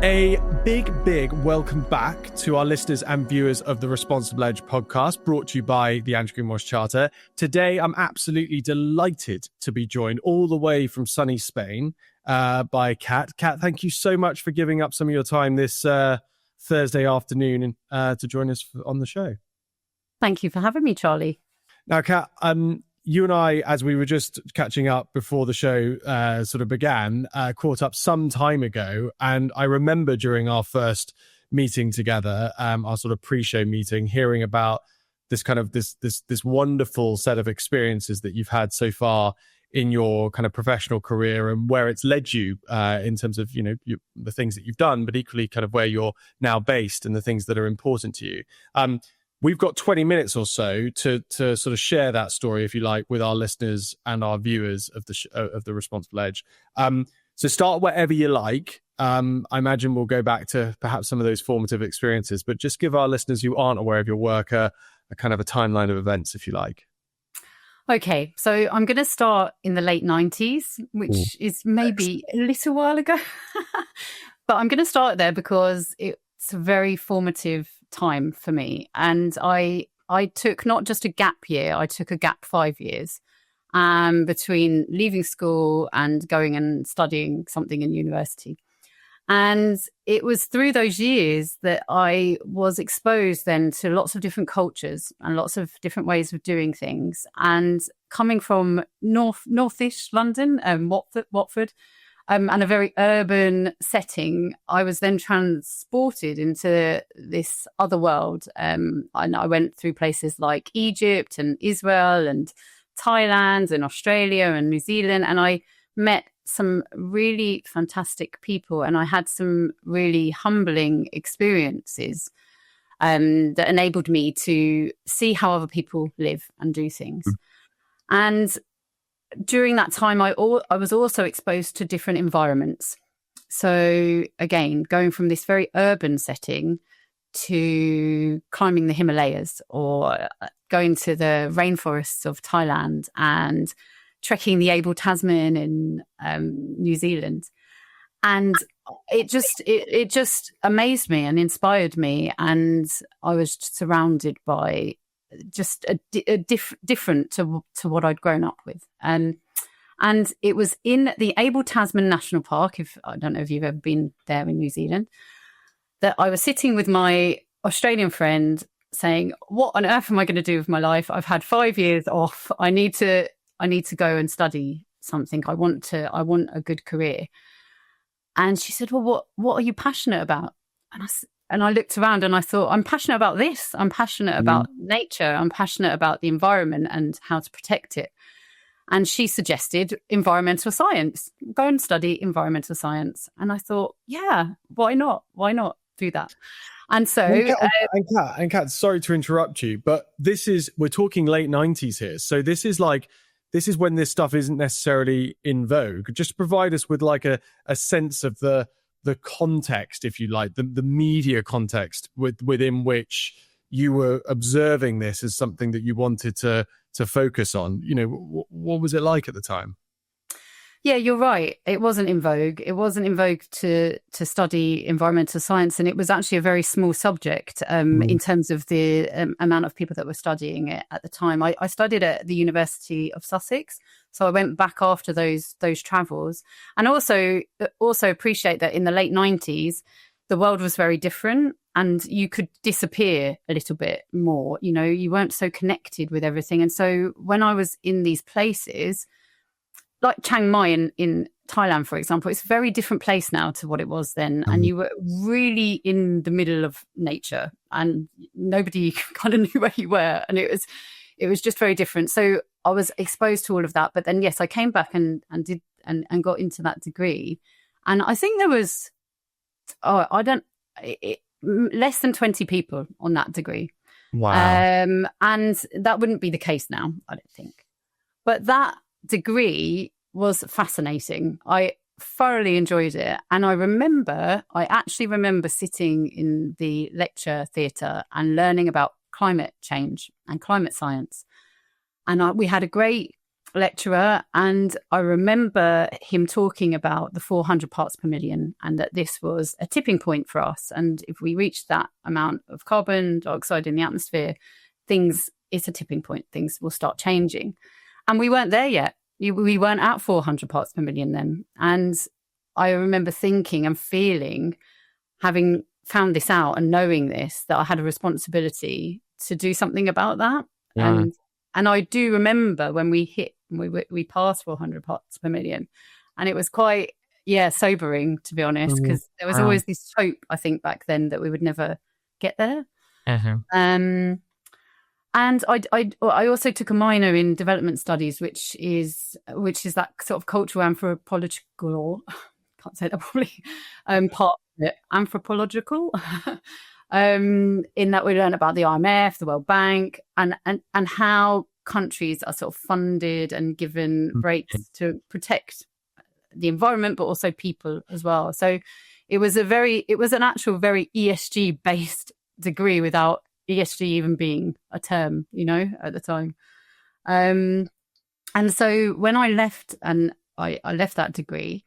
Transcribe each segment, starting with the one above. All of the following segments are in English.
A big welcome back to our listeners and viewers of the Responsible Edge podcast, brought to you by the Andrew Greenwash Charter. Today, I'm absolutely delighted to be joined all the way from sunny Spain by Kat. Kat, thank you so much for giving up some of your time this Thursday afternoon to join us on the show. Thank you for having me, Charlie. Now, Kat, you and I, as we were just catching up before the show sort of began, caught up some time ago. And I remember during our first meeting together, our sort of pre-show meeting, hearing about this kind of this wonderful set of experiences that you've had so far in your kind of professional career and where it's led you in terms of, the things that you've done, but equally kind of where you're now based and the things that are important to you. We've got 20 minutes or so to sort of share that story, if you like, with our listeners and our viewers of the Responsible Edge. So start wherever you like. I imagine we'll go back to perhaps some of those formative experiences, but just give our listeners who aren't aware of your work a kind of a timeline of events, if you like. Okay, so I'm going to start in the late 90s, which is maybe a little while ago. But I'm going to start there because it's a very formative time for me. And I took not just a gap year, I took a gap 5 years between leaving school and going and studying something in university. And it was through those years that I was exposed then to lots of different cultures and lots of different ways of doing things. And coming from northish London, Watford, and a very urban setting, I was then transported into this other world. And I went through places like Egypt and Israel and Thailand and Australia and New Zealand. And I met some really fantastic people. And I had some really humbling experiences that enabled me to see how other people live and do things. And during that time, I was also exposed to different environments. So again, going from this very urban setting to climbing the Himalayas or going to the rainforests of Thailand and trekking the Abel Tasman in New Zealand. And it just amazed me and inspired me. And I was surrounded by just different to what I'd grown up with. And it was in the Abel Tasman National Park, I don't know if you've ever been there in New Zealand, that I was sitting with my Australian friend saying, what on earth am I going to do with my life? I've had 5 years off. I need to go and study something. I want a good career. And she said, well, what are you passionate about? And I looked around and I thought, I'm passionate about this. I'm passionate about nature. I'm passionate about the environment and how to protect it. And she suggested environmental science. Go and study environmental science. And I thought, yeah, why not? Why not do that? And so... And Kat, sorry to interrupt you, but we're talking late 90s here. So this is when this stuff isn't necessarily in vogue. Just provide us with like a sense of the context, if you like, the media context within which you were observing this as something that you wanted to focus on. What was it like at the time? Yeah, you're right. It wasn't in vogue. It wasn't in vogue to study environmental science. And it was actually a very small subject in terms of the amount of people that were studying it at the time. I studied at the University of Sussex. So I went back after those travels, and also appreciate that in the late 90s, the world was very different and you could disappear a little bit more. You weren't so connected with everything. And so when I was in these places, like Chiang Mai in Thailand, for example, it's a very different place now to what it was then. And you were really in the middle of nature and nobody kind of knew where you were. And it was just very different. So I was exposed to all of that. But then, yes, I came back and did and got into that degree. And I think there was, less than 20 people on that degree. Wow. And that wouldn't be the case now, I don't think. But that degree was fascinating. I thoroughly enjoyed it. And I actually remember sitting in the lecture theatre and learning about climate change and climate science. And we had a great lecturer, and I remember him talking about the 400 parts per million, and that this was a tipping point for us. And if we reach that amount of carbon dioxide in the atmosphere, it's a tipping point. Things will start changing. And we weren't there yet. We weren't at 400 parts per million then. And I remember thinking and feeling, having found this out and knowing this, that I had a responsibility to do something about that. Yeah. And I do remember when we passed 400 parts per million, and it was quite, sobering, to be honest, because there was always this hope, I think, back then that we would never get there. And I also took a minor in development studies, which is that sort of cultural anthropological, can't say that properly, part of it, anthropological, in that we learn about the IMF, the World Bank, and how countries are sort of funded and given breaks to protect the environment, but also people as well. So it was an actual very ESG based degree without ESG even being a term, at the time. And so when I left, and I left that degree,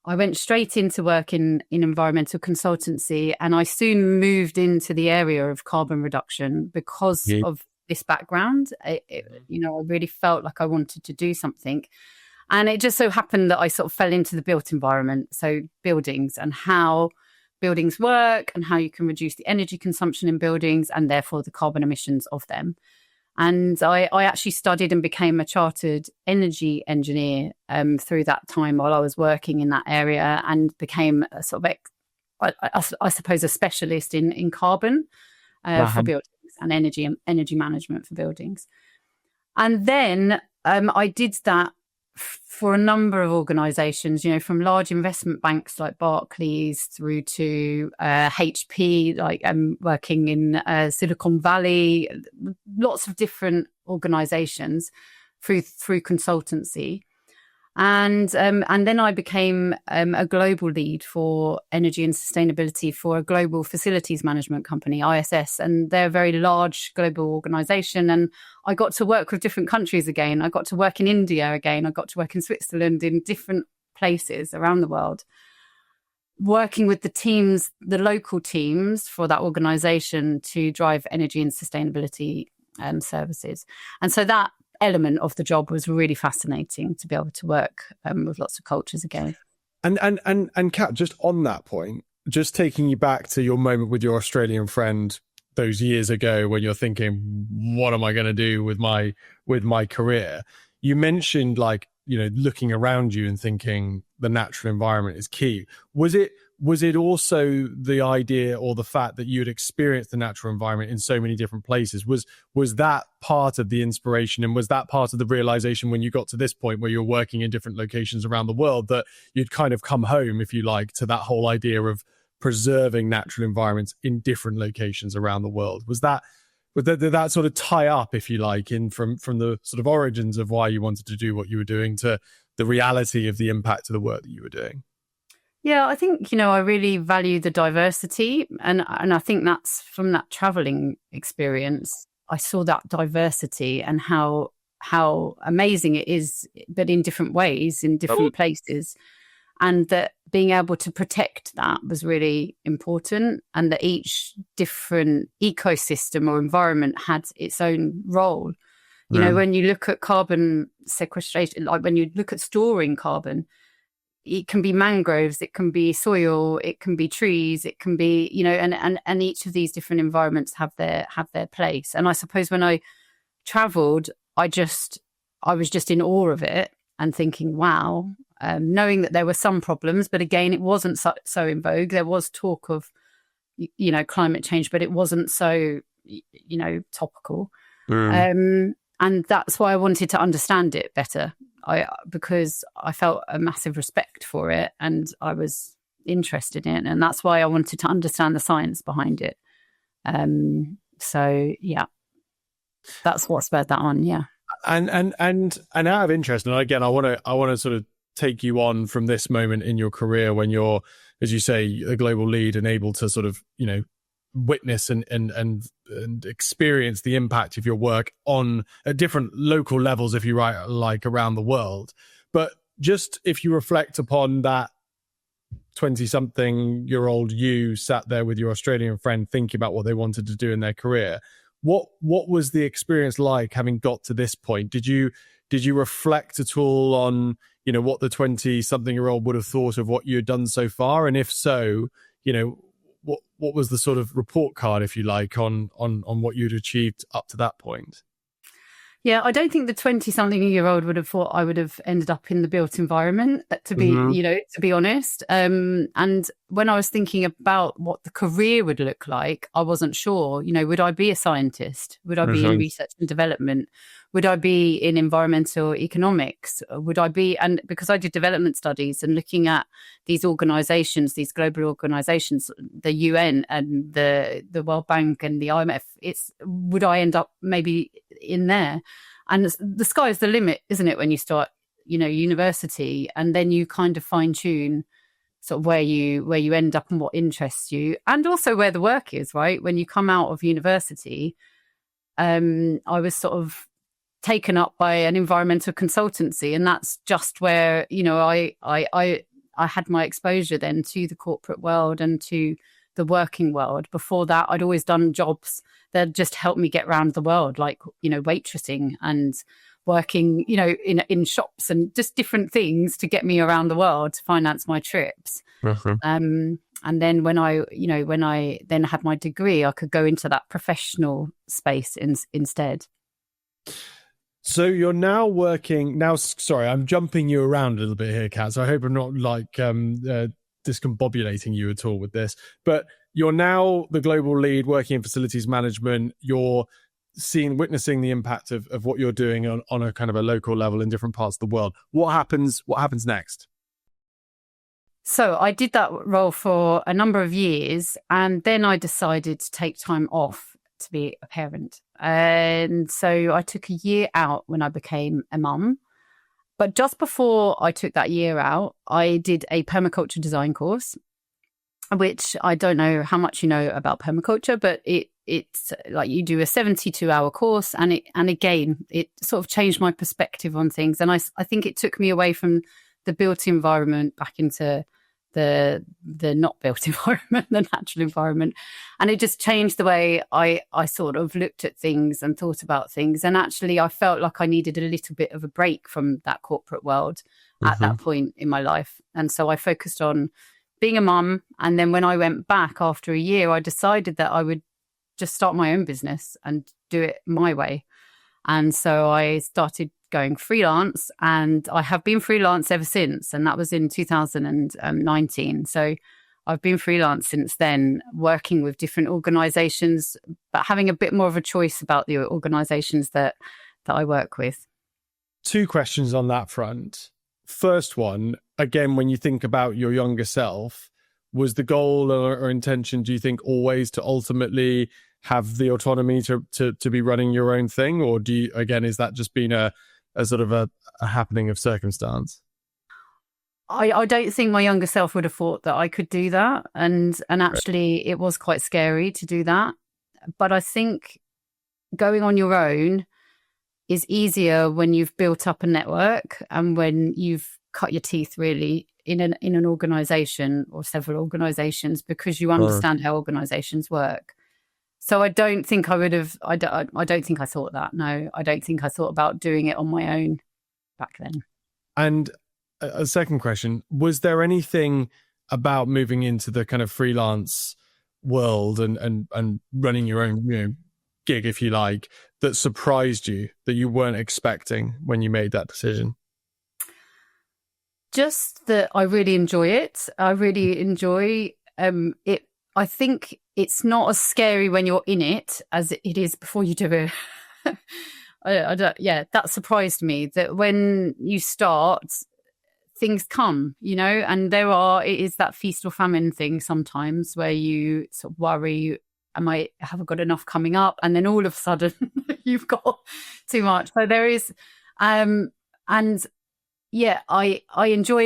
I went straight into work in environmental consultancy, and I soon moved into the area of carbon reduction because of this background. I really felt like I wanted to do something. And it just so happened that I sort of fell into the built environment. So buildings and how buildings work and how you can reduce the energy consumption in buildings and therefore the carbon emissions of them. And I actually studied and became a chartered energy engineer through that time while I was working in that area, and became a sort of, I suppose, a specialist in carbon for buildings and energy management for buildings. And then I did that for a number of organizations, from large investment banks like Barclays through to HP, like working in Silicon Valley, lots of different organizations through consultancy. And then I became a global lead for energy and sustainability for a global facilities management company, ISS, and they're a very large global organization. And I got to work with different countries again. I got to work in India again. I got to work in Switzerland, in different places around the world, working with the local teams for that organization to drive energy and sustainability services. And so that element of the job was really fascinating, to be able to work with lots of cultures again. And Kat, just on that point, just taking you back to your moment with your Australian friend those years ago when you're thinking, what am I going to do with my career? You mentioned looking around you and thinking the natural environment is key. Was it also the idea or the fact that you had experienced the natural environment in so many different places? Was that part of the inspiration, and was that part of the realization when you got to this point where you're working in different locations around the world that you'd kind of come home, if you like, to that whole idea of preserving natural environments in different locations around the world? Did that sort of tie up, if you like, in from the sort of origins of why you wanted to do what you were doing to the reality of the impact of the work that you were doing? Yeah, I think, I really value the diversity. And I think that's from that traveling experience. I saw that diversity and how amazing it is, but in different ways, in different places. And that being able to protect that was really important, and that each different ecosystem or environment had its own role. When you look at carbon sequestration, like when you look at storing carbon, it can be mangroves, it can be soil, it can be trees, it can be, and each of these different environments have their place. And I suppose when I traveled, I was just in awe of it and thinking, wow, knowing that there were some problems, but again, it wasn't so in vogue. There was talk of, climate change, but it wasn't so, topical. And that's why I wanted to understand it better. Because I felt a massive respect for it, and I was interested in it, and that's why I wanted to understand the science behind it. So yeah, that's what spurred that on. Yeah, and out of interest, and again, I want to sort of take you on from this moment in your career when you're, as you say, a global lead and able to sort of witness and experience the impact of your work on at different local levels, if you like, around the world. But just if you reflect upon that 20-something-year-old you sat there with your Australian friend thinking about what they wanted to do in their career, what was the experience like having got to this point? Did you reflect at all on, what the 20-something-year-old would have thought of what you had done so far? And if so, what was the sort of report card, if you like, on what you'd achieved up to that point? Yeah, I don't think the 20-something-year-old would have thought I would have ended up in the built environment, to be, to be honest. And when I was thinking about what the career would look like, I wasn't sure, would I be a scientist? Would I be in research and development? Would I be in environmental economics? Would I be, and because I did development studies and looking at these organizations, these global organizations, the UN and the World Bank and the IMF, would I end up maybe in there? And the sky's the limit, isn't it, when you start, university, and then you kind of fine tune sort of where you end up and what interests you, and also where the work is, right? When you come out of university, I was sort of taken up by an environmental consultancy, and that's just where I had my exposure then to the corporate world and to the working world. Before that, I'd always done jobs that just helped me get around the world, like waitressing and working in shops and just different things to get me around the world to finance my trips. And then when I then had my degree, I could go into that professional space instead. So you're now working now. Sorry, I'm jumping you around a little bit here, Kat. So I hope I'm not discombobulating you at all with this. But you're now the global lead working in facilities management. You're witnessing the impact of what you're doing on a kind of a local level in different parts of the world. What happens next? So I did that role for a number of years, and then I decided to take time off to be a parent. And so I took a year out when I became a mum. But just before I took that year out, I did a permaculture design course, which I don't know how much you know about permaculture, but it's like you do a 72-hour course, and again, it sort of changed my perspective on things. And I think it took me away from the built environment back into the not built environment, the natural environment. And it just changed the way I sort of looked at things and thought about things. And actually I felt like I needed a little bit of a break from that corporate world at that point in my life. And so I focused on being a mum. And then when I went back after a year, I decided that I would just start my own business and do it my way. And so I started going freelance, and I have been freelance ever since. And that was in 2019. So I've been freelance since then, working with different organizations, but having a bit more of a choice about the organizations that I work with. Two questions on that front. First one, again, when you think about your younger self, was the goal or intention, do you think, always to ultimately have the autonomy to be running your own thing? Or do you, again, is that just been a sort of a happening of circumstance? I don't think my younger self would have thought that I could do that. And actually it was quite scary to do that. But I think going on your own is easier when you've built up a network and when you've cut your teeth really in an organization or several organizations, because you understand how organizations work. So I don't think I would have, I don't think I thought that. No, I don't think I thought about doing it on my own back then. And a second question, was there anything about moving into the kind of freelance world and running your own gig, if you like, that surprised you, that you weren't expecting when you made that decision? Just that I really enjoy it. I really enjoy it. I think it's not as scary when you're in it as it is before you do it. That surprised me, that when you start, things come, and it is that feast or famine thing sometimes where you sort of worry, I haven't got enough coming up, and then all of a sudden you've got too much. So there is, I enjoy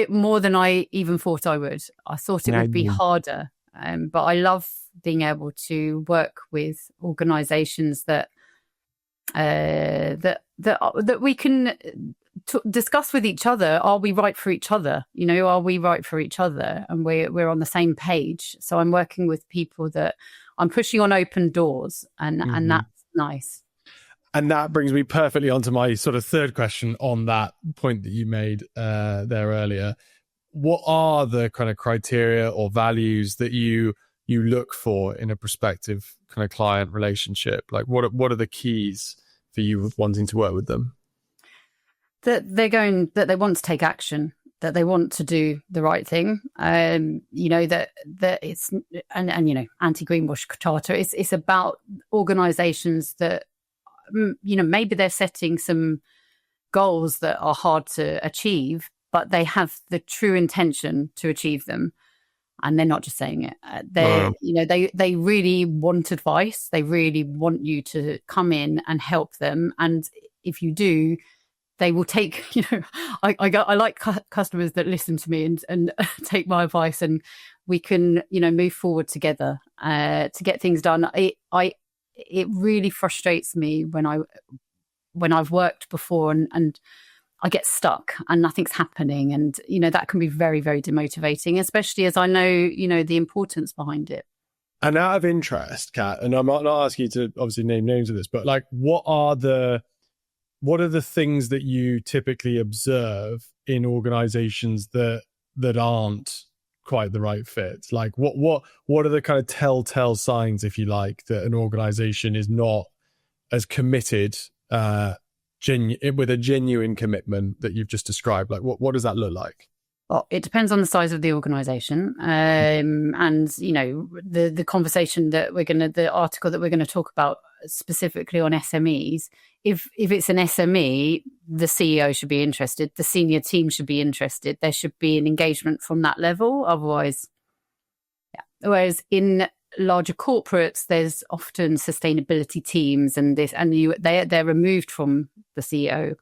it more than I even thought I would. I thought it would be harder, but I love being able to work with organizations that we can discuss with each other. Are we right for each other? Are we right for each other? And we're on the same page. So I'm working with people that I'm pushing on open doors, and that's nice. And that brings me perfectly onto my sort of third question on that point that you made there earlier. What are the kind of criteria or values that you look for in a prospective kind of client relationship? Like what are the keys for you wanting to work with them? That they want to take action, that they want to do the right thing. That it's and anti-greenwash charter. It's about organisations that maybe they're setting some goals that are hard to achieve, but they have the true intention to achieve them, and they're not just saying it. They really want advice. They really want you to come in and help them, and if you do, they will take. I like customers that listen to me and take my advice, and we can move forward together to get things done. It really frustrates me when I've worked before and I get stuck and nothing's happening, and that can be very, very demotivating, especially as I know the importance behind it. And out of interest, Kat, and I'm not asking you to obviously name names of this, but like what are the things that you typically observe in organizations that aren't quite the right fit? Like what are the kind of telltale signs, if you like, that an organization is not as committed with a genuine commitment that you've just described? Like what does that look like? Well, it depends on the size of the organization. And the conversation that the article that we're going to talk about specifically on SMEs, if it's an SME, the CEO should be interested, the senior team should be interested, there should be an engagement from that level. Otherwise, yeah. Whereas in larger corporates, there's often sustainability teams they're removed from the CEO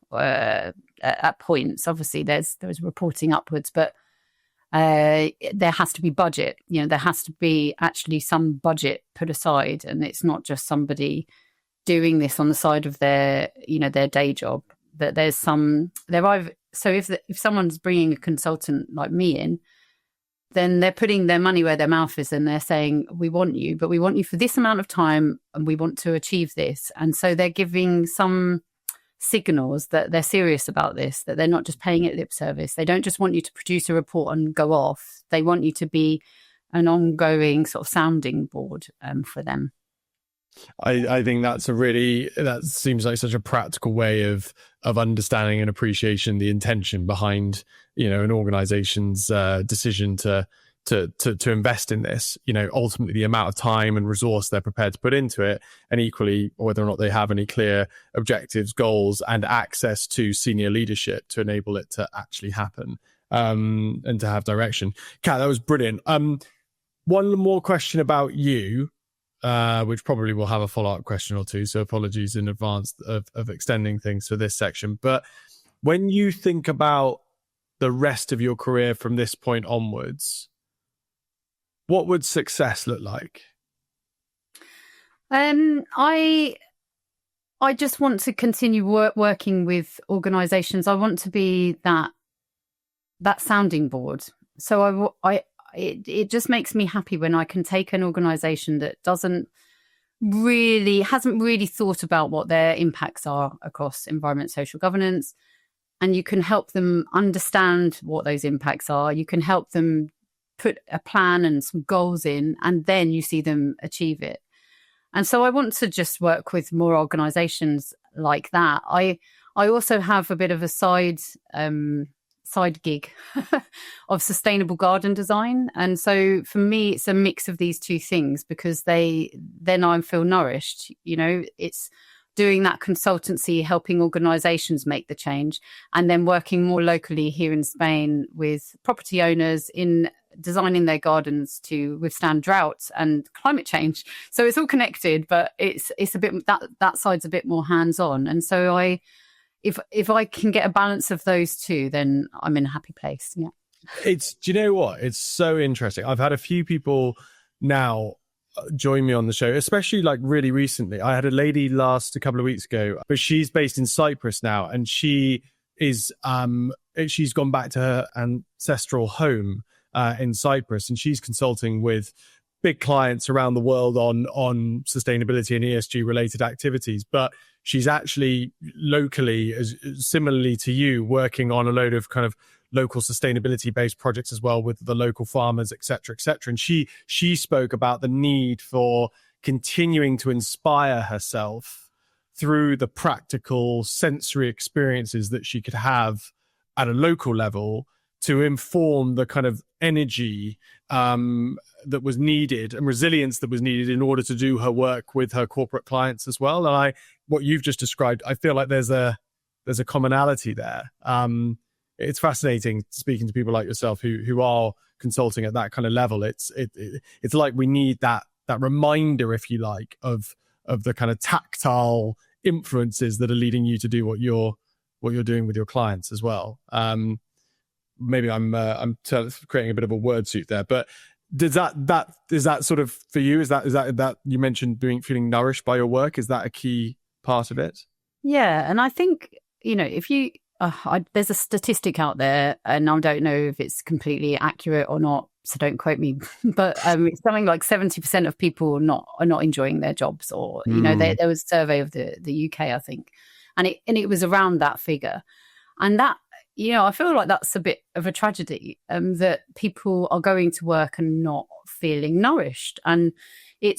at points. Obviously, there's reporting upwards, but there has to be budget. There has to be actually some budget put aside, and it's not just somebody doing this on the side of their day job. That there's so if someone's bringing a consultant like me in, then they're putting their money where their mouth is, and they're saying, we want you, but we want you for this amount of time, and we want to achieve this. And so they're giving some signals that they're serious about this, that they're not just paying it lip service. They don't just want you to produce a report and go off. They want you to be an ongoing sort of sounding board for them. I think that seems like such a practical way of understanding and appreciation the intention behind an organization's decision to invest in this. Ultimately the amount of time and resource they're prepared to put into it, and equally whether or not they have any clear objectives, goals, and access to senior leadership to enable it to actually happen and to have direction. Kat, that was brilliant. One more question about you. Which probably will have a follow-up question or two, so apologies in advance of extending things for this section. But when you think about the rest of your career from this point onwards, what would success look like? I just want to continue working with organisations. I want to be that sounding board. So it just makes me happy when I can take an organisation that hasn't really thought about what their impacts are across environment, social governance, and you can help them understand what those impacts are. You can help them put a plan and some goals in, and then you see them achieve it. And so I want to just work with more organisations like that. I also have a bit of a side gig of sustainable garden design, and so for me it's a mix of these two things, because then I feel nourished. It's doing that consultancy, helping organizations make the change, and then working more locally here in Spain with property owners in designing their gardens to withstand droughts and climate change. So it's all connected, but it's a bit that side's a bit more hands-on. And so if I can get a balance of those two, then I'm in a happy place. Yeah. Do you know what? It's so interesting. I've had a few people now join me on the show, especially like really recently. I had a lady a couple of weeks ago, but she's based in Cyprus now, and she's gone back to her ancestral home in Cyprus, and she's consulting with big clients around the world on sustainability and ESG related activities. But she's actually locally, similarly to you, working on a load of kind of local sustainability based projects as well with the local farmers, et cetera, et cetera. And she spoke about the need for continuing to inspire herself through the practical sensory experiences that she could have at a local level to inform the kind of energy that was needed and resilience that was needed in order to do her work with her corporate clients as well. And what you've just described, I feel like there's a commonality there. It's fascinating speaking to people like yourself who are consulting at that kind of level. It's like we need that reminder, if you like, of the kind of tactile influences that are leading you to do what you're doing with your clients as well. Maybe I'm creating a bit of a word suit there, but is that sort of for you? Is that you mentioned feeling nourished by your work? Is that a key part of it? Yeah, and I think if you there's a statistic out there, and I don't know if it's completely accurate or not, so don't quote me, but it's something like 70% of people are not enjoying their jobs, or there was a survey of the UK, I think, and it was around that figure, and that I feel like that's a bit of a tragedy, that people are going to work and not feeling nourished, and I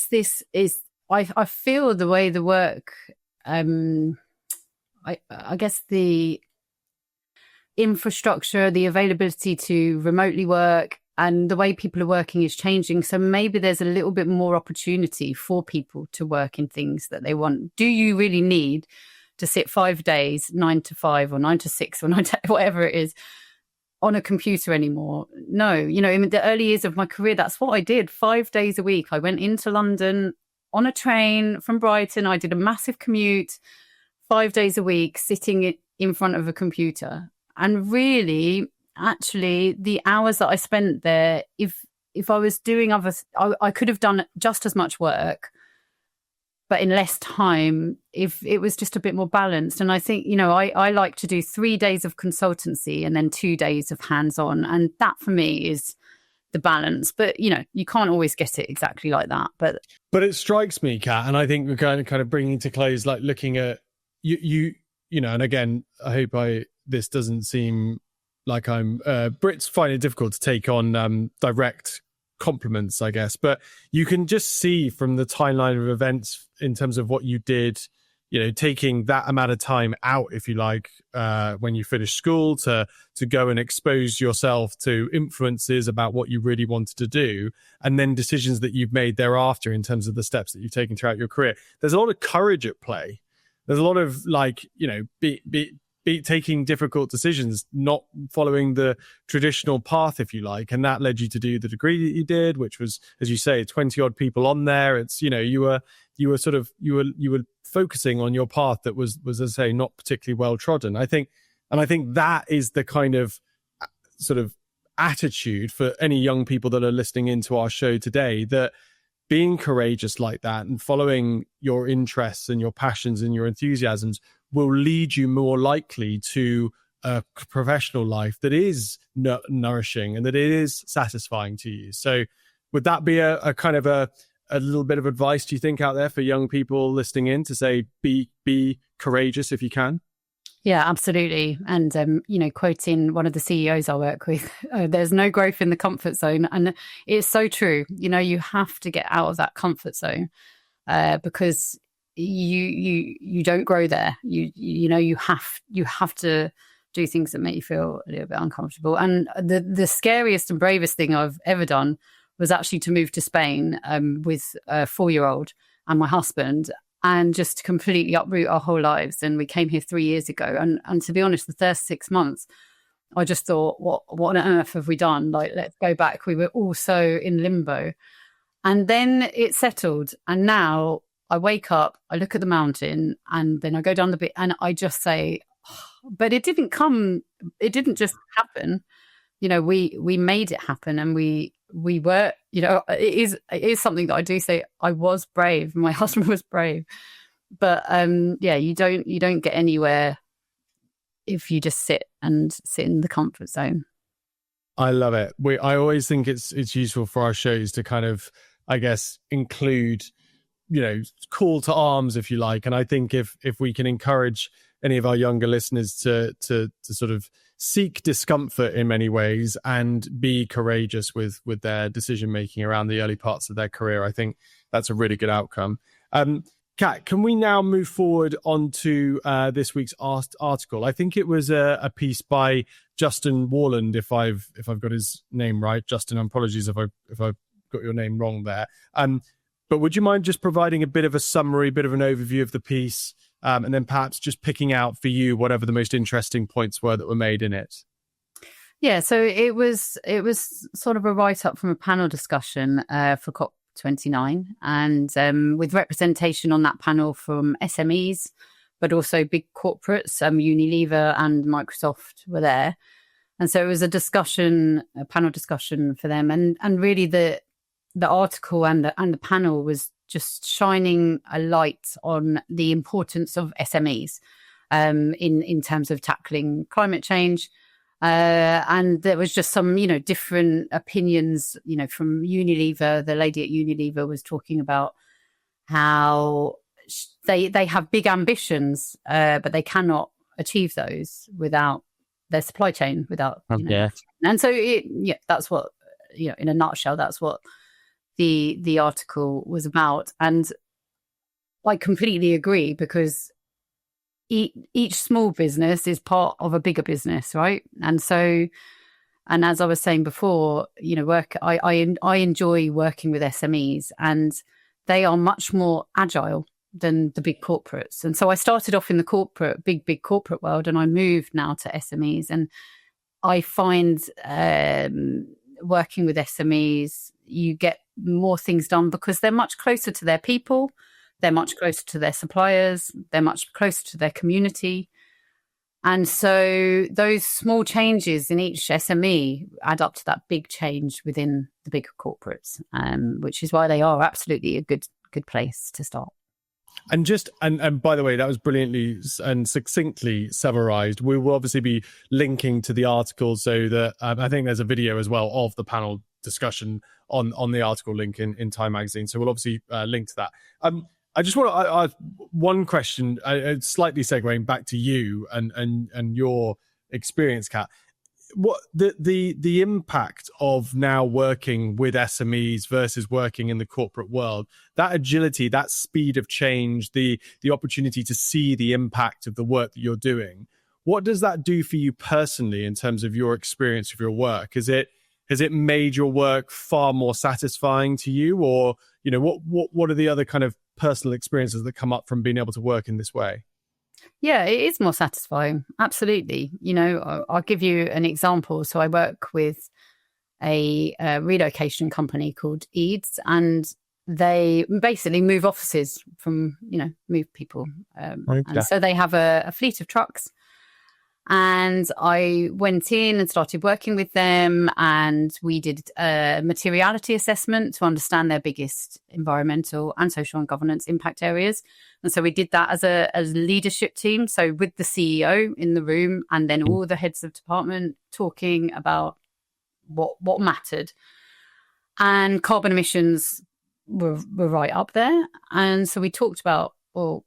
feel the way the work, I guess the infrastructure, the availability to remotely work, and the way people are working is changing. So maybe there's a little bit more opportunity for people to work in things that they want. Do you really need to sit 5 days, 9 to 5 or 9 to 6 or 9 to whatever it is, on a computer anymore? No, in the early years of my career, that's what I did. 5 days a week. I went into London on a train from Brighton. I did a massive commute, 5 days a week, sitting in front of a computer. And really, actually, the hours that I spent there, if I was doing I could have done just as much work, but in less time, if it was just a bit more balanced. And I think, I like to do 3 days of consultancy and then 2 days of hands-on. And that for me is the balance. But, you can't always get it exactly like that. But it strikes me, Kat, and I think we're kind of bringing to close, like looking at you, and again, I hope this doesn't seem like I'm Brits find it difficult to take on direct compliments, I guess, but you can just see from the timeline of events in terms of what you did, taking that amount of time out, if you like, when you finished school to go and expose yourself to influences about what you really wanted to do, and then decisions that you've made thereafter in terms of the steps that you've taken throughout your career. There's a lot of courage at play. There's a lot of taking difficult decisions, not following the traditional path, if you like, and that led you to do the degree that you did, which was, as you say, 20 odd people on there. It's you were focusing on your path that was as I say, not particularly well trodden. I think that is the kind of sort of attitude for any young people that are listening into our show today, that being courageous like that and following your interests and your passions and your enthusiasms will lead you more likely to a professional life that is nourishing and that it is satisfying to you. So would that be a kind of a little bit of advice, do you think, out there for young people listening in, to say, be courageous if you can? Yeah, absolutely. And, quoting one of the CEOs I work with, there's no growth in the comfort zone. And it's so true. You have to get out of that comfort zone because you don't grow there. You have to do things that make you feel a little bit uncomfortable. And the scariest and bravest thing I've ever done was actually to move to Spain with a 4-year-old and my husband, and just completely uproot our whole lives. And we came here 3 years ago. And to be honest, the first 6 months, I just thought, what on earth have we done? Like, let's go back. We were all so in limbo. And then it settled. And now I wake up, I look at the mountain, and then I go down the bit, and I just say, oh, but it didn't just happen. We made it happen, and we were, it is something that I do say. I was brave. My husband was brave, but you don't get anywhere if you just sit in the comfort zone. I love it. I always think it's useful for our shows to kind of, I guess, include, call to arms, if you like. And I think if we can encourage any of our younger listeners to sort of seek discomfort in many ways and be courageous with their decision making around the early parts of their career, I think that's a really good outcome. Kat, can we now move forward onto this week's article? I think it was a piece by Justin Warland, if I've got his name right. Justin, apologies if I've got your name wrong there. But would you mind just providing a bit of a summary, bit of an overview of the piece, and then perhaps just picking out for you whatever the most interesting points were that were made in it? Yeah, so it was sort of a write-up from a panel discussion for COP29, and with representation on that panel from SMEs, but also big corporates. Unilever and Microsoft were there, and so it was a panel discussion for them, and really the article and the panel was just shining a light on the importance of SMEs in terms of tackling climate change. And there was just some, different opinions, from Unilever. The lady at Unilever was talking about how they have big ambitions, but they cannot achieve those without their supply chain, without, And so that's what, in a nutshell, that's what the article was about. And I completely agree, because each small business is part of a bigger business, right? And so, and as I was saying before, I enjoy working with SMEs, and they are much more agile than the big corporates. And so I started off in the big corporate world, and I moved now to SMEs. And I find working with SMEs, you get more things done because they're much closer to their people. They're much closer to their suppliers. They're much closer to their community. And so those small changes in each SME add up to that big change within the bigger corporates, which is why they are absolutely a good place to start. And and by the way, that was brilliantly and succinctly summarized. We will obviously be linking to the article, so that I think there's a video as well of the panel discussion on the article link in Time Magazine. So we'll obviously link to that. I just want to one question, slightly segueing back to you and your experience, Kat. What the impact of now working with SMEs versus working in the corporate world, that agility, that speed of change, the opportunity to see the impact of the work that you're doing, what does that do for you personally in terms of your experience of your work? Has it made your work far more satisfying to you, or what are the other kind of personal experiences that come up from being able to work in this way? Yeah, it is more satisfying. Absolutely. I'll give you an example. So I work with a relocation company called EADS, and they basically move offices from, move people. And so they have a fleet of trucks. And I went in and started working with them, and we did a materiality assessment to understand their biggest environmental and social and governance impact areas. And so we did that as a leadership team. So with the CEO in the room, and then all the heads of department talking about what mattered. And carbon emissions were right up there. And so we talked about, well,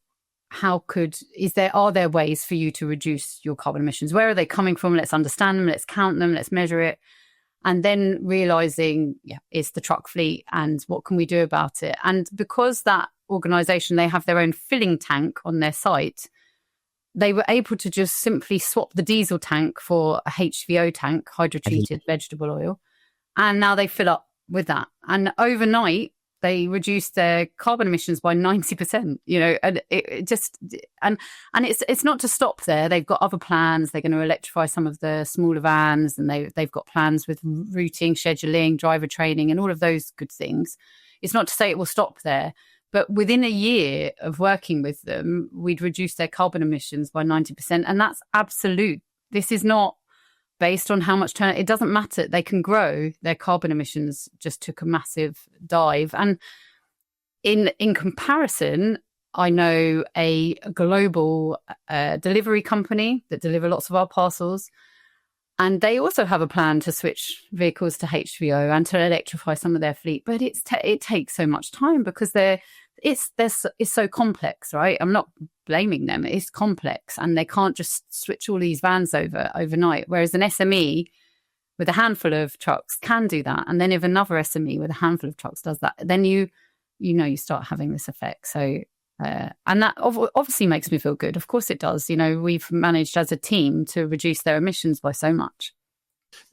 are there ways for you to reduce your carbon emissions? Where are they coming from? Let's understand them. Let's count them. Let's measure it. And then realizing, it's the truck fleet, and what can we do about it? And because that organization, they have their own filling tank on their site, they were able to just simply swap the diesel tank for a HVO tank, hydrotreated vegetable oil. And now they fill up with that. And overnight, they reduced their carbon emissions by 90%, and it's not to stop there. They've got other plans. They're going to electrify some of the smaller vans, and they've got plans with routing, scheduling, driver training, and all of those good things. It's not to say it will stop there, but within a year of working with them, we'd reduced their carbon emissions by 90%. And that's absolute. This is not based on how much turn, it doesn't matter. They can grow. Their carbon emissions just took a massive dive. And in comparison, I know a global delivery company that deliver lots of our parcels, and they also have a plan to switch vehicles to HVO and to electrify some of their fleet. But it takes so much time because it's so complex, right? I'm not blaming them. It's complex, and they can't just switch all these vans over overnight. Whereas an SME with a handful of trucks can do that, and then if another SME with a handful of trucks does that, then you start having this effect. So. And that obviously makes me feel good. Of course it does. We've managed as a team to reduce their emissions by so much.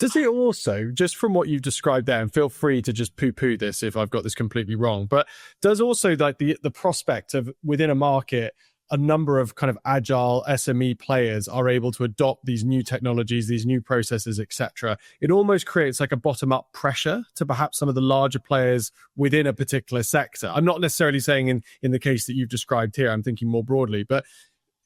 Does it also, just from what you've described there, and feel free to just poo-poo this if I've got this completely wrong, but does also like the prospect of within a market, a number of kind of agile SME players are able to adopt these new technologies, these new processes, etc. It almost creates like a bottom-up pressure to perhaps some of the larger players within a particular sector. I'm not necessarily saying in the case that you've described here, I'm thinking more broadly, but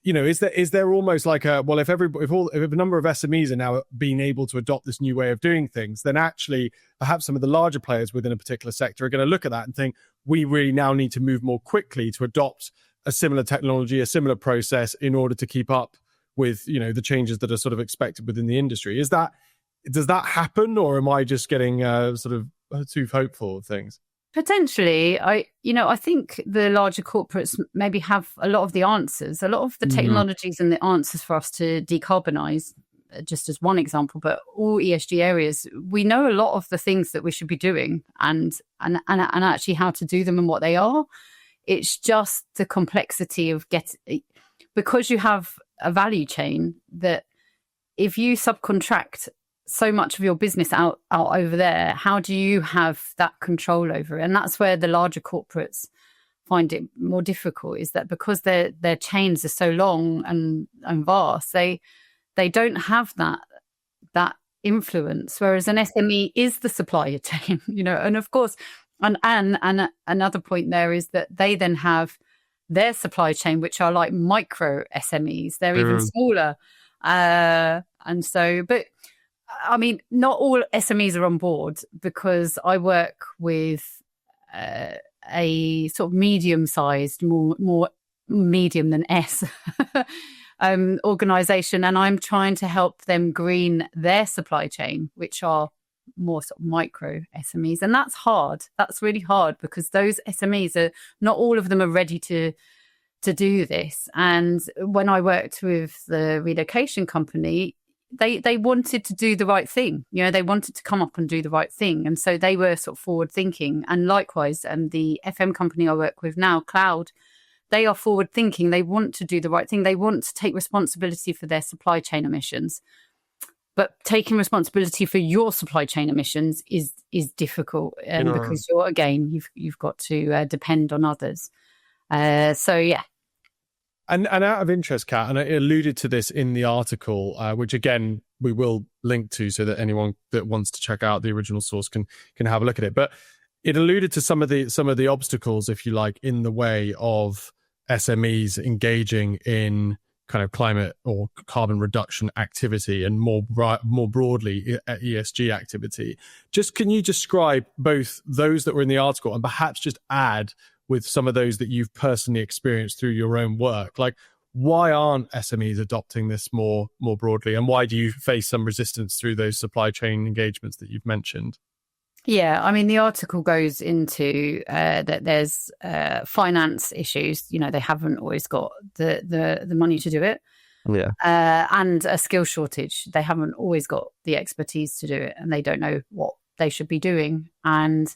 is there almost like if a number of SMEs are now being able to adopt this new way of doing things, then actually perhaps some of the larger players within a particular sector are going to look at that and think, we really now need to move more quickly to adopt a similar technology, a similar process in order to keep up with, the changes that are sort of expected within the industry. Does that happen, or am I just getting sort of too hopeful of things? Potentially. I think the larger corporates maybe have a lot of the answers, a lot of the technologies and the answers for us to decarbonize, just as one example, but all ESG areas, we know a lot of the things that we should be doing and actually how to do them and what they are. It's just the complexity of because you have a value chain that if you subcontract so much of your business out over there, how do you have that control over it? And that's where the larger corporates find it more difficult, is that because their chains are so long and vast, they don't have that influence. Whereas an SME is the supplier chain, and of course. And another point there is that they then have their supply chain, which are like micro SMEs. They're even smaller. And so, but I mean, not all SMEs are on board, because I work with a sort of medium-sized, more medium than S organization, and I'm trying to help them green their supply chain, which are more sort of micro SMEs. And that's hard. That's really hard, because those SMEs are not all of them are ready to do this. And when I worked with the relocation company, they wanted to do the right thing. They wanted to come up and do the right thing. And so they were sort of forward thinking. And likewise, and the FM company I work with now, Cloud, they are forward thinking. They want to do the right thing. They want to take responsibility for their supply chain emissions. But taking responsibility for your supply chain emissions is difficult, because you've got to depend on others. So yeah. And out of interest, Kat, and I alluded to this in the article, which again we will link to so that anyone that wants to check out the original source can have a look at it. But it alluded to some of the obstacles, if you like, in the way of SMEs engaging in kind of climate or carbon reduction activity and more broadly ESG activity. Just can you describe both those that were in the article and perhaps just add with some of those that you've personally experienced through your own work? Like, why aren't SMEs adopting this more broadly, and why do you face some resistance through those supply chain engagements that you've mentioned? Yeah, I mean, the article goes into that there's finance issues. They haven't always got the money to do it. Yeah. And a skill shortage. They haven't always got the expertise to do it, and they don't know what they should be doing. And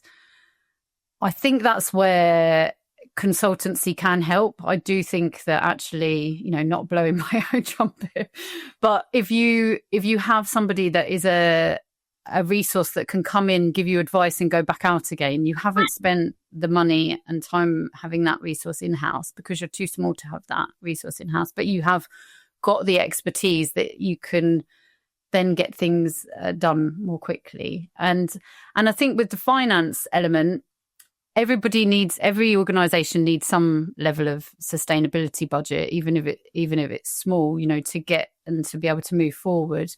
I think that's where consultancy can help. I do think that actually, not blowing my own trumpet, but if you have somebody that is a resource that can come in, give you advice and go back out again, you haven't spent the money and time having that resource in-house because you're too small to have that resource in-house, but you have got the expertise that you can then get things done more quickly. And I think with the finance element, every organization needs some level of sustainability budget, even if it's small, to get and to be able to move forward.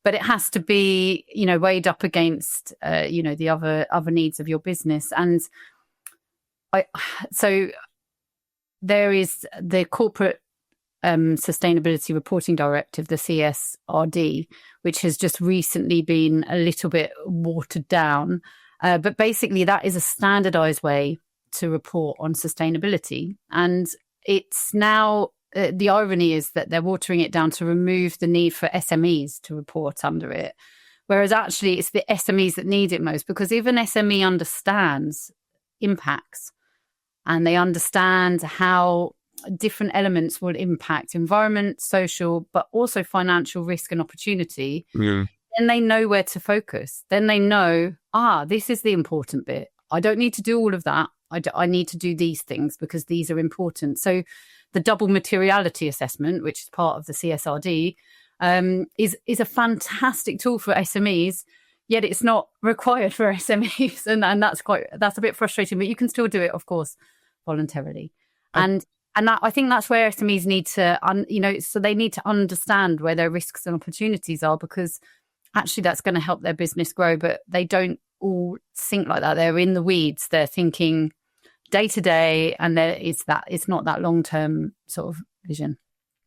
but it has to be, weighed up against, the other needs of your business. And so there is the corporate Sustainability Reporting Directive, the CSRD, which has just recently been a little bit watered down. But basically, that is a standardized way to report on sustainability. And it's now, the irony is that they're watering it down to remove the need for SMEs to report under it. Whereas actually, it's the SMEs that need it most, because if an SME understands impacts and they understand how different elements will impact environment, social, but also financial risk and opportunity, then they know where to focus. Then they know, this is the important bit. I don't need to do all of that. I need to do these things because these are important. So the double materiality assessment, which is part of the CSRD, is a fantastic tool for SMEs, yet it's not required for SMEs. And that's a bit frustrating, but you can still do it, of course, voluntarily. And that, I think that's where SMEs need to, so they need to understand where their risks and opportunities are, because actually that's going to help their business grow. But they don't all think like that. They're in the weeds. They're thinking day to day, and it's not that long-term sort of vision.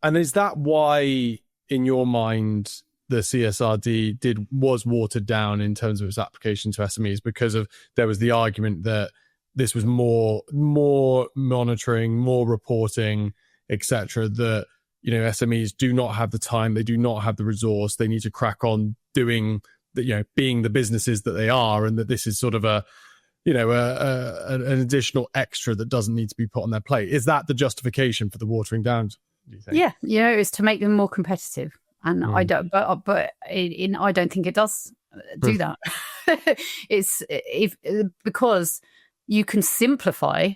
And is that why, in your mind, the CSRD was watered down in terms of its application to SMEs, because there was the argument that this was more monitoring, more reporting, etc., that SMEs do not have the time, they do not have the resource, they need to crack on doing being the businesses that they are, and that this is sort of an additional extra that doesn't need to be put on their plate. Is that the justification for the watering down, do you think? Yeah, it's to make them more competitive. And I don't, but I don't think it does do that. Because you can simplify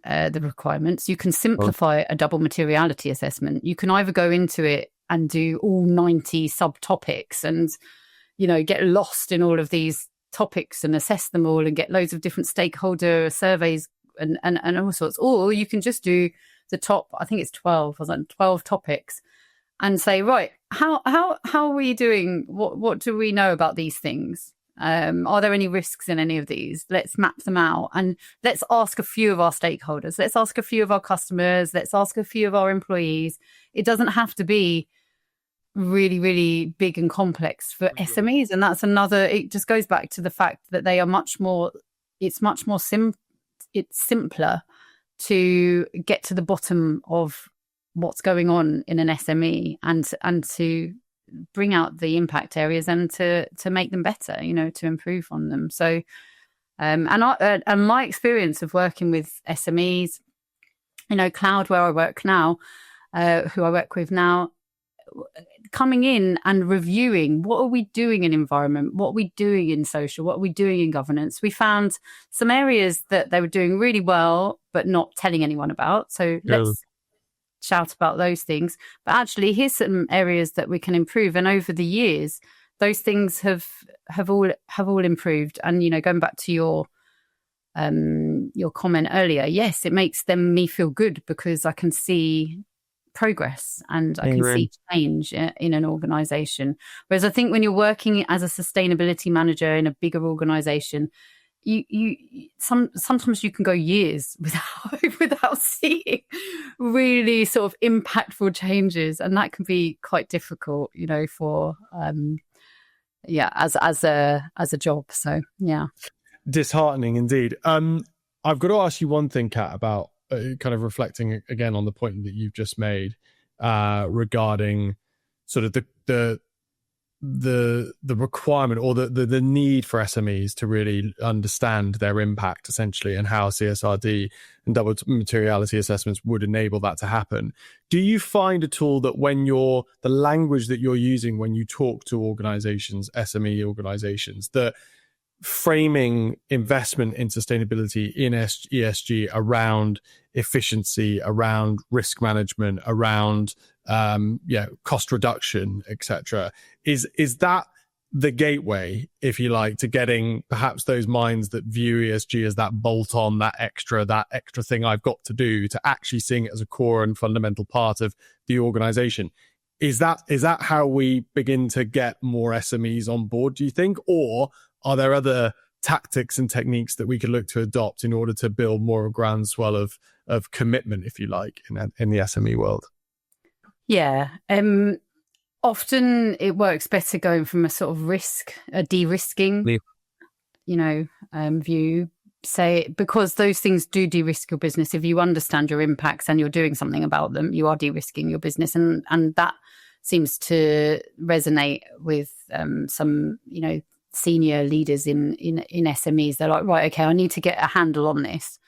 the requirements. You can simplify a double materiality assessment. You can either go into it and do all 90 subtopics and, get lost in all of these topics and assess them all and get loads of different stakeholder surveys and all sorts. Or you can just do the top, I think it's 12 topics, and say, right, how are we doing? What do we know about these things? Are there any risks in any of these? Let's map them out, and let's ask a few of our stakeholders. Let's ask a few of our customers. Let's ask a few of our employees. It doesn't have to be really, really big and complex for SMEs. And that's it just goes back to the fact that they are it's simpler to get to the bottom of what's going on in an SME and to bring out the impact areas and to make them better, to improve on them. So, and my experience of working with SMEs, Cloud, where I work now, who I work with now, coming in and reviewing, what are we doing in environment? What are we doing in social? What are we doing in governance? We found some areas that they were doing really well, but not telling anyone about. So let's shout about those things. But actually, here's some areas that we can improve. And over the years, those things have all improved. And, going back to your comment earlier, yes, it makes me feel good because I can see progress and I can see change in an organization. Whereas I think when you're working as a sustainability manager in a bigger organization, sometimes you can go years without seeing really sort of impactful changes, and that can be quite difficult, for as a job. So disheartening indeed. I've got to ask you one thing, Kat, about kind of reflecting again on the point that you've just made regarding sort of the requirement or the need for SMEs to really understand their impact, essentially, and how CSRD and double materiality assessments would enable that to happen. Do you find at all that when the language that you're using when you talk to organizations, SME organizations, that framing investment in sustainability in ESG around efficiency, around risk management, around cost reduction, etc., is that the gateway, if you like, to getting perhaps those minds that view ESG as that bolt-on, that extra thing I've got to do, to actually seeing it as a core and fundamental part of the organization? Is that how we begin to get more SMEs on board, do you think? Or are there other tactics and techniques that we could look to adopt in order to build more of a groundswell of commitment, if you like, in the SME world? Yeah. Often it works better going from a sort of de-risking, view. Say, because those things do de-risk your business. If you understand your impacts and you're doing something about them, you are de-risking your business, and that seems to resonate with some senior leaders in SMEs. They're like, right, okay, I need to get a handle on this,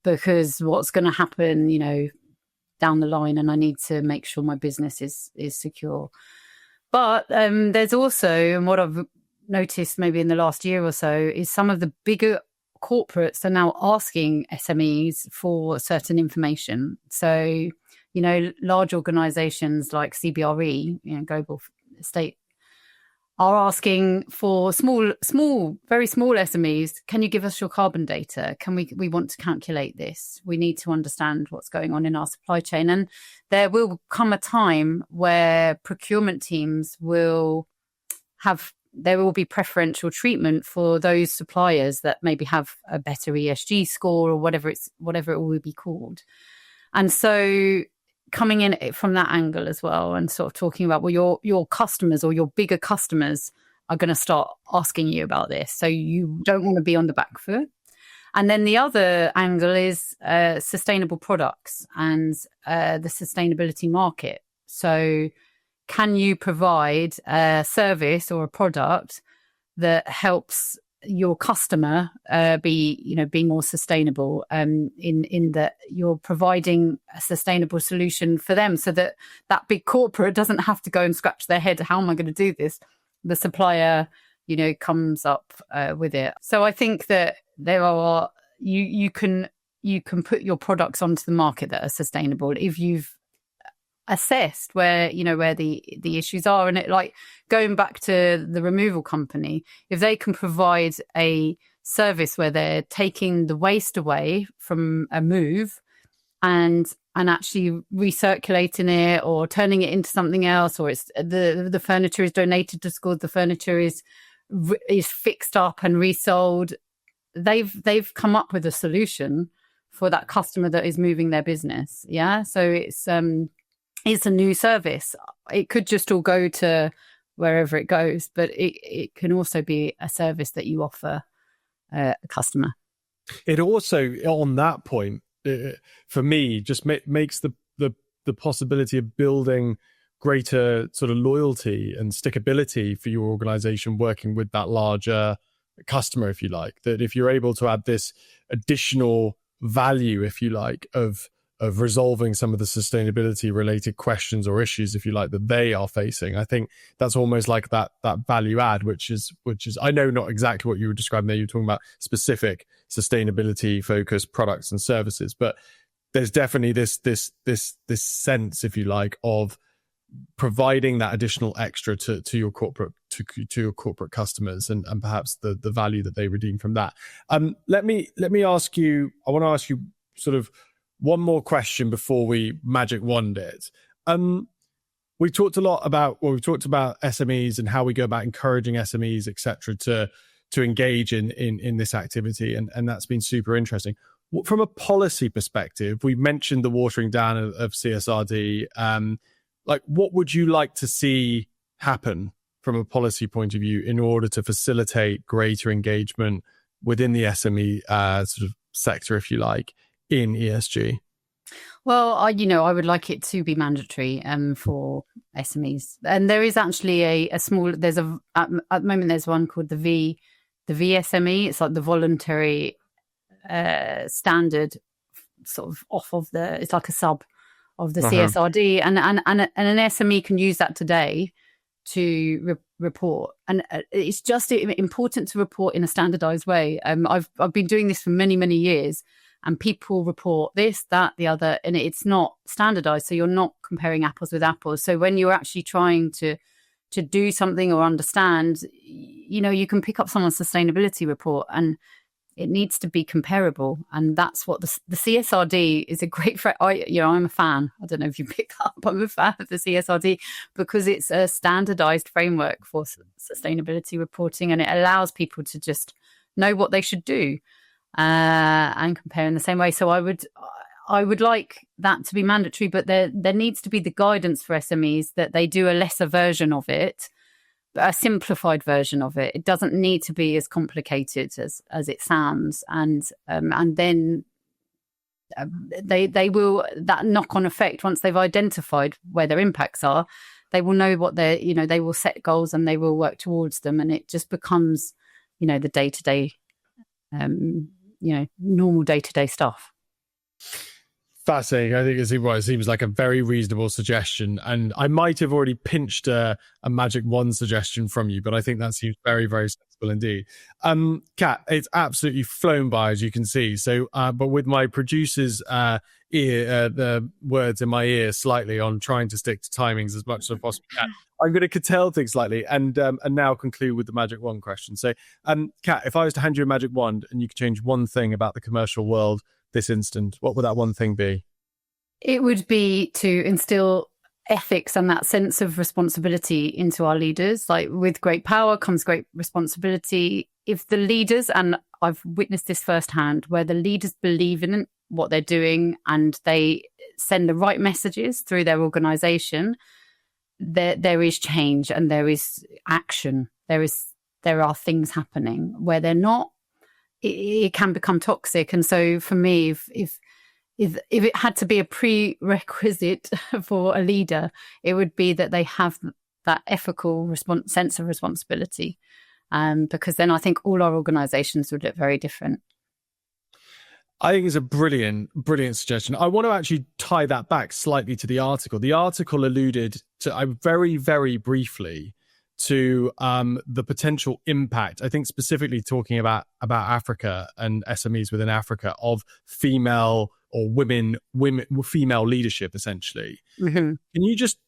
because what's going to happen down the line, and I need to make sure my business is secure. But there's also, and what I've noticed maybe in the last year or so, is some of the bigger corporates are now asking SMEs for certain information. So, large organizations like CBRE, Global State, are asking for very small SMEs. Can you give us your carbon data? We want to calculate this. We need to understand what's going on in our supply chain. And there will come a time where procurement teams there will be preferential treatment for those suppliers that maybe have a better ESG score, or whatever it will be called. And so coming in from that angle as well, and sort of talking about, well, your customers or your bigger customers are going to start asking you about this. So you don't want to be on the back foot. And then the other angle is sustainable products and the sustainability market. So can you provide a service or a product that helps your customer be more sustainable, in that you're providing a sustainable solution for them, so that big corporate doesn't have to go and scratch their head, how am I going to do this? The supplier comes up with it. So I think that there are you can put your products onto the market that are sustainable if you've assessed where the issues are. And it, like going back to the removal company, if they can provide a service where they're taking the waste away from a move and actually recirculating it or turning it into something else, or it's the furniture is donated to schools, the furniture is fixed up and resold, they've come up with a solution for that customer that is moving their business. Yeah, so it's a new service. It could just all go to wherever it goes, but it can also be a service that you offer a customer. It also, on that point, for me, just makes the possibility of building greater sort of loyalty and stickability for your organization working with that larger customer, if you like. That if you're able to add this additional value, if you like, of resolving some of the sustainability related questions or issues, if you like, that they are facing, I think that's almost like that value add, which is I know not exactly what you were describing there. You're talking about specific sustainability focused products and services, but there's definitely this sense, if you like, of providing that additional extra to your corporate to your corporate customers and perhaps the value that they redeem from that. Let me ask you, I want to ask you sort of one more question before we magic wand it. We've talked about SMEs and how we go about encouraging SMEs, etc., to engage in this activity, and that's been super interesting. From a policy perspective, we mentioned the watering down of CSRD. Like, what would you like to see happen from a policy point of view in order to facilitate greater engagement within the SME sort of sector, if you like, in ESG? Well, I would like it to be mandatory for SMEs, and there is actually a small. At the moment there's one called the VSME. It's like the voluntary standard, sort of off of it's like a sub of the CSRD, and an SME can use that today to report, and it's just important to report in a standardized way. I've been doing this for many years. And people report this, that, the other, and it's not standardized. So you're not comparing apples with apples. So when you're actually trying to do something or understand, you can pick up someone's sustainability report and it needs to be comparable. And that's what the CSRD is a great, I'm a fan. I don't know if you pick up, I'm a fan of the CSRD because it's a standardized framework for sustainability reporting, and it allows people to just know what they should do and compare in the same way. So I would like that to be mandatory, but there needs to be the guidance for SMEs that they do a lesser version of it, a simplified version of it. It doesn't need to be as complicated as it sounds, and then they will, that knock-on effect, once they've identified where their impacts are, they will know what they will set goals and they will work towards them, and it just becomes the day-to-day normal day-to-day stuff. Fascinating. I think it seems like a very reasonable suggestion. And I might have already pinched a magic wand suggestion from you, but I think that seems very, very sensible indeed. Kat, it's absolutely flown by, as you can see. So, but with my producer's ear, the words in my ear slightly on trying to stick to timings as much as I possibly can, I'm going to curtail things slightly and now conclude with the magic wand question. So, Kat, if I was to hand you a magic wand and you could change one thing about the commercial world this instant, what would that one thing be? It would be to instill ethics and that sense of responsibility into our leaders. Like, with great power comes great responsibility. If the leaders, and I've witnessed this firsthand, where the leaders believe in what they're doing and they send the right messages through their organization, there is change and there is action. There are things happening. Where they're not, it can become toxic. And so for me, if it had to be a prerequisite for a leader, it would be that they have that ethical sense of responsibility, because then I think all our organizations would look very different. I think it's a brilliant suggestion. I want to actually tie that back slightly to the article. The article alluded to, very, very briefly, to the potential impact, I think specifically talking about Africa and SMEs within Africa, of female or female leadership, essentially. Mm-hmm. Can you just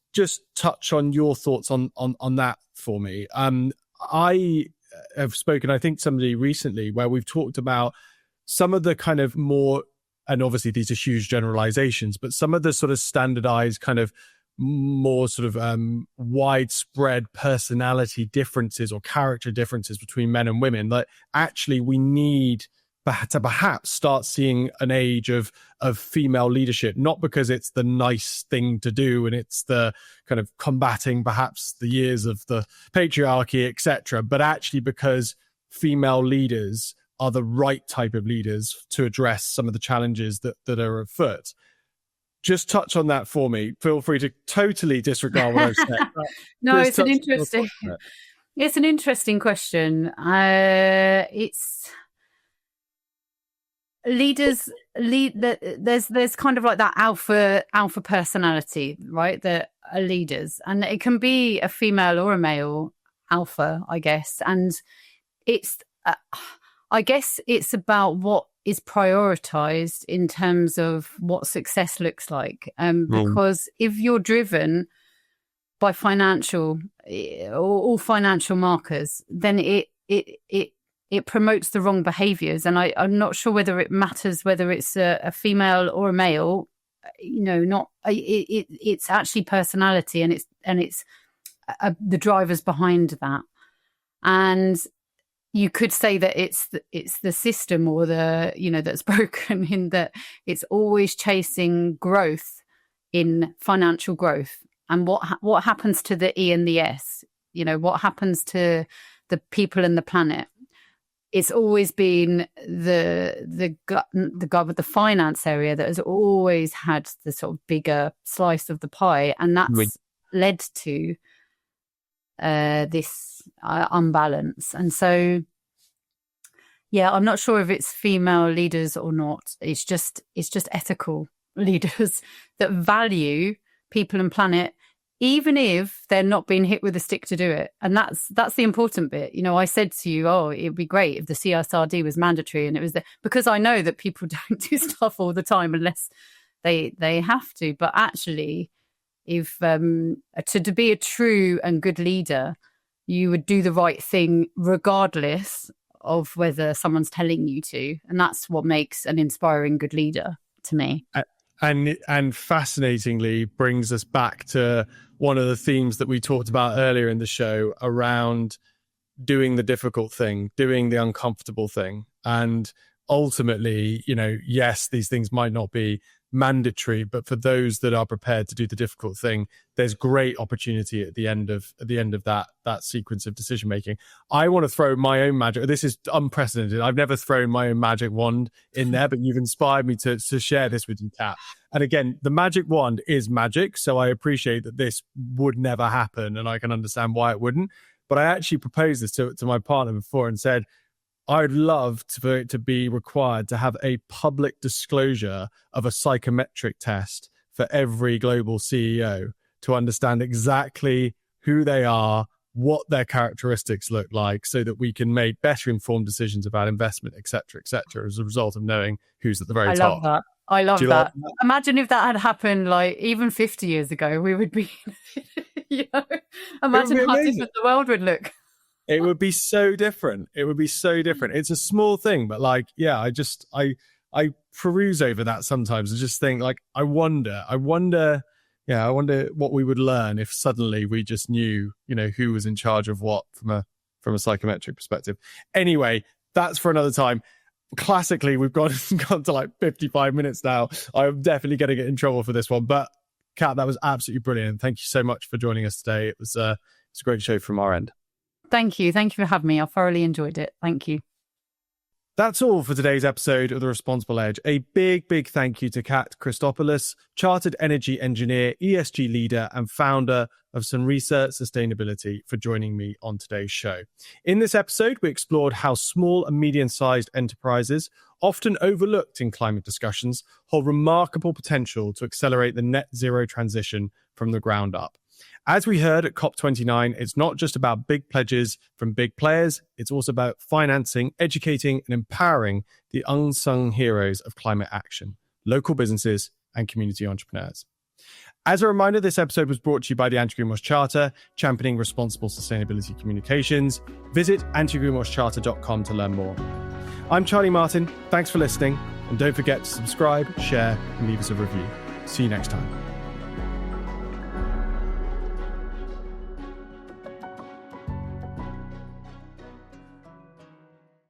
touch on your thoughts on that for me? I have spoken, I think, somebody recently where we've talked about some of the kind of more, and obviously these are huge generalizations, but some of the sort of standardized kind of more sort of widespread personality differences or character differences between men and women. Like, actually, we need to perhaps start seeing an age of female leadership, not because it's the nice thing to do and it's the kind of combating perhaps the years of the patriarchy, etc., but actually because female leaders are the right type of leaders to address some of the challenges that are afoot. Just touch on that for me. Feel free to totally disregard what I've said. No, it's an interesting question. It's leaders there's kind of like that alpha personality, right? That are leaders, and it can be a female or a male alpha, I guess. And it's I guess it's about what is prioritized in terms of what success looks like. Because if you're driven by financial or financial markers, then it promotes the wrong behaviors. And I'm not sure whether it matters whether it's a female or a male. It's actually personality, and it's the drivers behind that. And you could say that it's the system or that's broken, in that it's always chasing growth in financial growth. And what happens to the E and the S? What happens to the people and the planet? It's always been the guy with the finance area that has always had the sort of bigger slice of the pie, and that's led to this unbalance. And so, yeah, I'm not sure if it's female leaders or not. It's just ethical leaders that value people and planet, even if they're not being hit with a stick to do it. And that's the important bit. I said to you, it'd be great if the CSRD was mandatory, and it was because I know that people don't do stuff all the time unless they have to. But actually, if to be a true and good leader, you would do the right thing regardless of whether someone's telling you to. And that's what makes an inspiring good leader to me. And fascinatingly brings us back to one of the themes that we talked about earlier in the show around doing the difficult thing, doing the uncomfortable thing. And ultimately, yes, these things might not be mandatory, but for those that are prepared to do the difficult thing, there's great opportunity at the end of that sequence of decision making. I want to throw my own magic. This is unprecedented. I've never thrown my own magic wand in there, but you've inspired me to share this with you, Kat. And again, the magic wand is magic, so I appreciate that this would never happen, and I can understand why it wouldn't. But I actually proposed this to my partner before and said, I'd love for it to be required to have a public disclosure of a psychometric test for every global CEO to understand exactly who they are, what their characteristics look like, so that we can make better informed decisions about investment, et cetera, as a result of knowing who's at the very top. I love that. Imagine if that had happened like even 50 years ago, we would be, imagine how different the world would look. It would be so different. It's a small thing, but I peruse over that sometimes and just think I wonder what we would learn if suddenly we just knew, who was in charge of what from a psychometric perspective. Anyway, that's for another time. Classically, we've gone to like 55 minutes now. I'm definitely going to get in trouble for this one, but Kat, that was absolutely brilliant. Thank you so much for joining us today. It was a great show from our end. Thank you. Thank you for having me. I thoroughly enjoyed it. Thank you. That's all for today's episode of The Responsible Edge. A big thank you to Kat Christopoulos, Chartered Energy Engineer, ESG leader, and founder of Sunrisa Sustainability, for joining me on today's show. In this episode, we explored how small and medium-sized enterprises, often overlooked in climate discussions, hold remarkable potential to accelerate the net zero transition from the ground up. As we heard at COP29, it's not just about big pledges from big players, it's also about financing, educating, and empowering the unsung heroes of climate action, local businesses and community entrepreneurs. As a reminder, this episode was brought to you by the Anti-Greenwash Charter, championing responsible sustainability communications. Visit antigreenwashcharter.com to learn more. I'm Charlie Martin. Thanks for listening. And don't forget to subscribe, share, and leave us a review. See you next time.